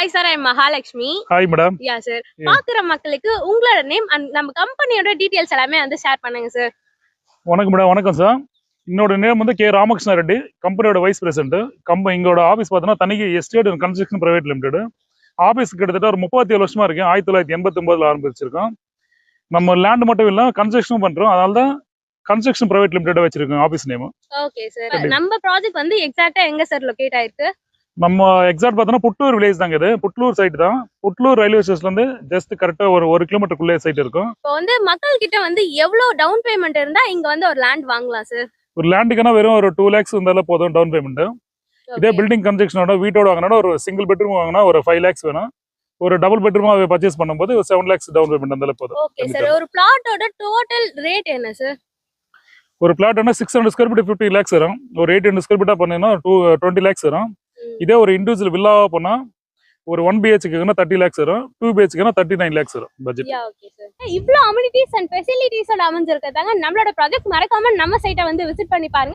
Hi sir, I'm Mahalakshmi. Hi madam. Yeah sir. Yeah. பாக்குற மக்களுக்கு உங்களோட நேம் and நம்ம கம்பெனியோட டீடைல்ஸ் எல்லாமே வந்து ஷேர் பண்ணுங்க சார். வணக்கம் சார். என்னோட நேம் வந்து கே ராமகிருஷ்ண ரெட்டி, கம்பெனியோட வைஸ் பிரசிடென்ட். எங்களோட ஆஃபீஸ் பார்த்தீங்கன்னா தனிக்கு estate and construction private limited. Office கிட்டத்தட்ட ஒரு 37 வருஷமா இருக்கேன். 1989 ஆரம்பிச்சிருக்கோம். நம்ம லேண்ட் மட்டும் இல்லை கன்ஸ்ட்ரக்ஷனும் பண்றோம். அதனால தான் கன்ஸ்ட்ரக்ஷன் பிரைவேட் லிமிடெட் வச்சிருக்கோம் ஆஃபீஸ் நேம். Okay sir. நம்ம ப்ராஜெக்ட் வந்து எக்ஸாக்ட்டா எங்க சார் லொகேட் ஆயிருக்கு? நம்ம எக்ஸாக்ட் பார்த்தோன்னா புட்லூர் வில்லேஜ் தாங்க. இது புட்லூர் சைட் தான். புட்லூர் ரயில்வே ஸ்டேஷன்ல இருந்து ஜஸ்ட் கரெக்டா ஒரு கிலோமீட்டருக்குள்ளே சைட் இருக்கும். இப்போ வந்து மக்கள் கிட்ட வந்து எவ்வளவு டவுன் பேமெண்ட் இருந்தா இங்க வந்து ஒரு லேண்ட் வாங்கலாம் சார்? ஒரு லேண்டுக்குனா வெறும் ஒரு 2 lakhs இருந்தாலும் போதும் டவுன் பேமெண்ட். இதே பில்டிங் கன்ஸ்ட்ரக்ஷனோட வீட்டோட வாங்கினா ஒரு சிங்கிள் பெட்ரூம் வாங்கினா ஒரு 5 lakhs வேணும். ஒரு டபுள் பெட்ரூமா பர்ச்சேஸ் பண்ணும்போது 7 lakhs டவுன் பேமெண்ட் இருந்தாலும் போதும். Okay sir. ஒரு பிளாட்டோட டோட்டல் ரேட் என்ன சார்? ஒரு பிளாட் 600 ஸ்கொயர் ஃபீட் 50 lakhs வரும். ஒரு 800 ஸ்கொயர் ஃபீட்டா பண்ணீங்கன்னா 20 lakhs வரும். இதே ஒரு இண்டிவிஜுவல் வில்லாவா பண்ணா ஒரு 1 BHK 30 lakhs வரும். 2 BHK 39 lakhs வரும் பட்ஜெட். Okay sir. இவ்ளோ அமெனிட்டிஸ் அண்ட் ஃபெசிலிட்டிஸோட அமைஞ்சிருக்கதாங்க நம்மளோட ப்ராஜெக்ட். மறக்காம நம்ம சைட்டை வந்து விசிட் பண்ணி பாருங்க.